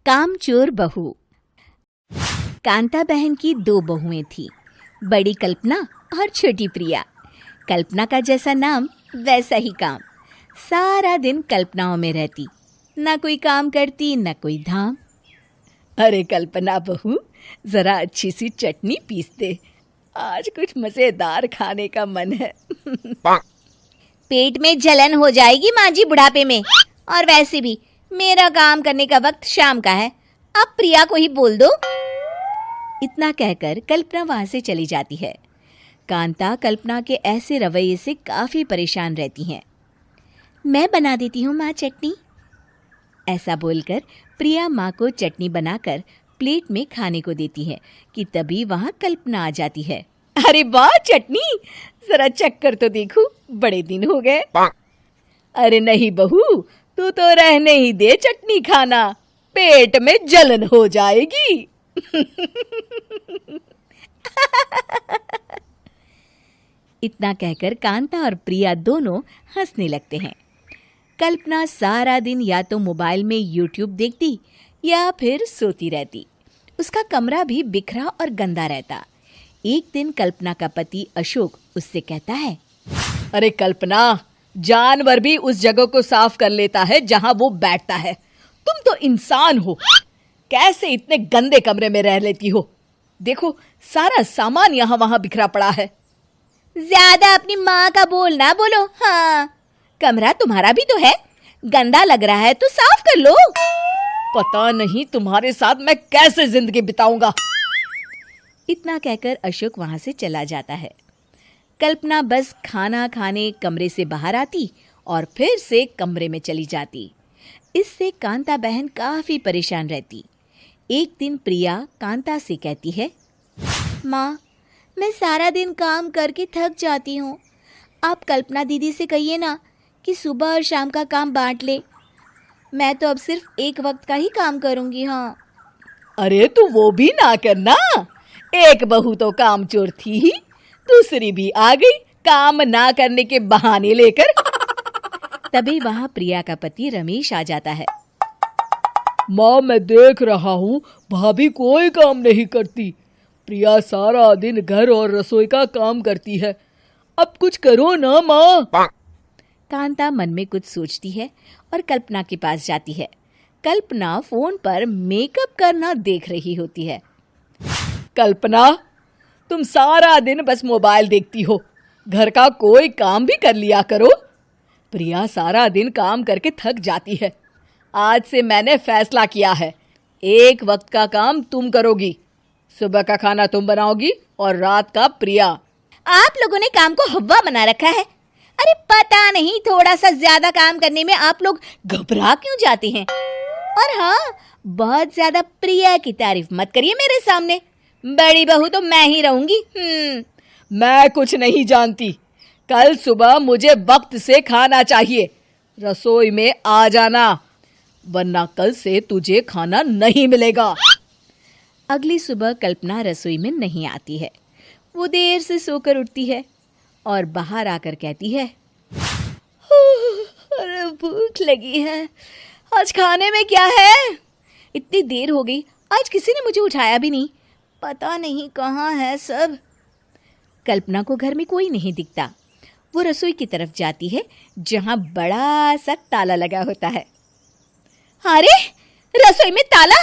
कामचोर बहू। कांता बहन की दो बहुएं थीं, बड़ी कल्पना और छोटी प्रिया। कल्पना का जैसा नाम वैसा ही काम। सारा दिन कल्पनाओं में रहती, ना कोई काम करती न कोई धाम। अरे कल्पना बहू, जरा अच्छी सी चटनी पीस दे, आज कुछ मजेदार खाने का मन है। पेट में जलन हो जाएगी माँ जी बुढ़ापे में, और वैसे भी मेरा काम करने का वक्त शाम का है, अब प्रिया को ही बोल दो। इतना कहकर कल्पना वहां से चली जाती है। कांता कल्पना के ऐसे रवैये से काफी परेशान रहती हैं। मैं बना देती हूँ माँ चटनी, ऐसा बोलकर प्रिया माँ को चटनी बनाकर प्लेट में खाने को देती है कि तभी वहां कल्पना आ जाती है। अरे वाह चटनी, जरा चक्कर तो देखूं, बड़े दिन हो गए। अरे नहीं बहू, तू तो रहने ही दे चटनी खाना, पेट में जलन हो जाएगी। इतना कहकर कांता और प्रिया दोनों हंसने लगते हैं। कल्पना सारा दिन या तो मोबाइल में यूट्यूब देखती या फिर सोती रहती। उसका कमरा भी बिखरा और गंदा रहता। एक दिन कल्पना का पति अशोक उससे कहता है, अरे कल्पना, जानवर भी उस जगह को साफ कर लेता है जहां वो बैठता है, तुम तो इंसान हो, कैसे इतने गंदे कमरे में रह लेती हो? देखो सारा सामान यहाँ वहां बिखरा पड़ा है। ज्यादा अपनी माँ का बोल ना बोलो। हाँ, कमरा तुम्हारा भी तो है, गंदा लग रहा है तो साफ कर लो। पता नहीं तुम्हारे साथ मैं कैसे जिंदगी बिताऊंगा। इतना कहकर अशोक वहां से चला जाता है। कल्पना बस खाना खाने कमरे से बाहर आती और फिर से कमरे में चली जाती। इससे कांता बहन काफी परेशान रहती। एक दिन प्रिया कांता से कहती है, माँ, मैं सारा दिन काम करके थक जाती हूँ, आप कल्पना दीदी से कहिए ना कि सुबह और शाम का काम बांट ले। मैं तो अब सिर्फ एक वक्त का ही काम करूँगी। हाँ। अरे तू वो भी ना करना, एक बहू तो कामचोर थी ही, दूसरी भी आ गई काम ना करने के बहाने लेकर। तभी वहां प्रिया का पति रमेश आ जाता है। माँ, मैं देख रहा हूँ भाभी कोई काम नहीं करती, प्रिया सारा दिन घर और रसोई का काम करती है, अब कुछ करो ना माँ। कांता मन में कुछ सोचती है और कल्पना के पास जाती है। कल्पना फोन पर मेकअप करना देख रही होती है। कल्पना, तुम सारा दिन बस मोबाइल देखती हो, घर का कोई काम भी कर लिया करो। प्रिया सारा दिन काम करके थक जाती है। आज से मैंने फैसला किया है, एक वक्त का काम तुम करोगी, सुबह का खाना तुम बनाओगी और रात का प्रिया। आप लोगों ने काम को हव्वा बना रखा है। अरे पता नहीं थोड़ा सा ज्यादा काम करने में आप लोग घबरा क्यों जाते हैं। और हाँ, बहुत ज्यादा प्रिया की तारीफ मत करिए मेरे सामने, बड़ी बहू तो मैं ही रहूंगी। मैं कुछ नहीं जानती, कल सुबह मुझे वक्त से खाना चाहिए, रसोई में आ जाना, वरना कल से तुझे खाना नहीं मिलेगा। अगली सुबह कल्पना रसोई में नहीं आती है। वो देर से सोकर उठती है और बाहर आकर कहती है, अरे भूख लगी है, आज खाने में क्या है? इतनी देर हो गई, आज किसी ने मुझे उठाया भी नहीं, पता नहीं कहाँ है सब। कल्पना को घर में कोई नहीं दिखता। वो रसोई की तरफ जाती है जहां बड़ा सा ताला लगा होता है। अरे रसोई में ताला!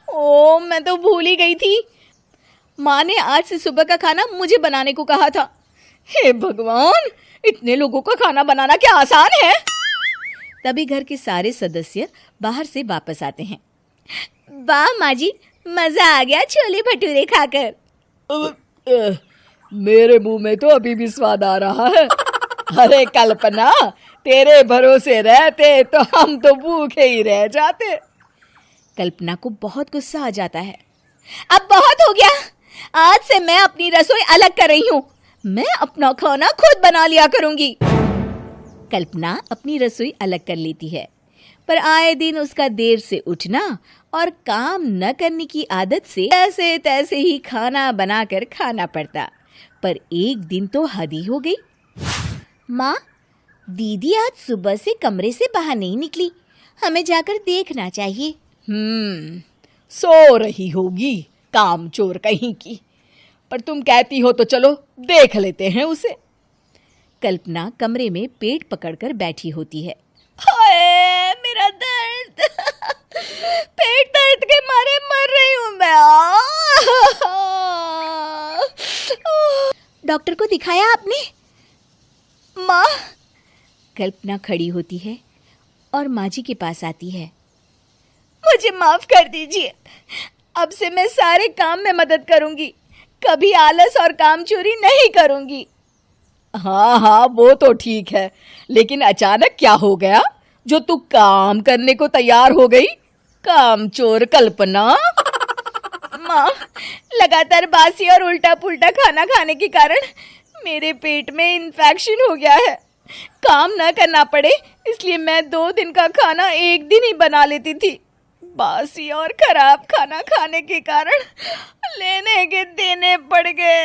ओ, मैं तो भूल ही गई थी। माँ ने आज से सुबह का खाना मुझे बनाने को कहा था। हे भगवान, इतने लोगों का खाना बनाना क्या आसान है? तभी घर के सारे सदस्य बाहर से वापस आते हैं। वाह माँ जी, मजा आ गया छोले भटूरे खाकर। मेरे मुंह में तो अभी भी स्वाद आ रहा है। अरे कल्पना, तेरे भरोसे रहते तो हम तो भूखे ही रह जाते। कल्पना को बहुत गुस्सा आ जाता है। अब बहुत हो गया, आज से मैं अपनी रसोई अलग कर रही हूँ, मैं अपना खाना खुद बना लिया करूंगी। कल्पना अपनी रसोई अलग कर लेती है, पर आए दिन उसका देर से उठना और काम न करने की आदत से ऐसे तैसे ही खाना बनाकर खाना पड़ता। पर एक दिन तो हद ही हो गई। माँ, दीदी आज सुबह से कमरे से बाहर नहीं निकली, हमें जाकर देखना चाहिए। सो रही होगी काम चोर कहीं की। पर तुम कहती हो तो चलो देख लेते हैं उसे। कल्पना कमरे में पेट पकड़कर बैठी होती है। हाय मेरा दर्द, पेट दर्द के मारे मर रही हूँ मैं। डॉक्टर को दिखाया आपने? माँ, कल्पना खड़ी होती है और माँ जी के पास आती है। मुझे माफ कर दीजिए, अब से मैं सारे काम में मदद करूंगी, कभी आलस और काम चोरी नहीं करूंगी। हाँ हाँ वो तो ठीक है, लेकिन अचानक क्या हो गया जो तू काम करने को तैयार हो गई? काम चोर कल्पना। माँ, लगातार बासी और उल्टा पुल्टा खाना खाने के कारण मेरे पेट में इन्फेक्शन हो गया है। काम न करना पड़े इसलिए मैं 2 दिन का खाना एक दिन ही बना लेती थी। बासी और खराब खाना खाने के कारण लेने के देने पड़ गए।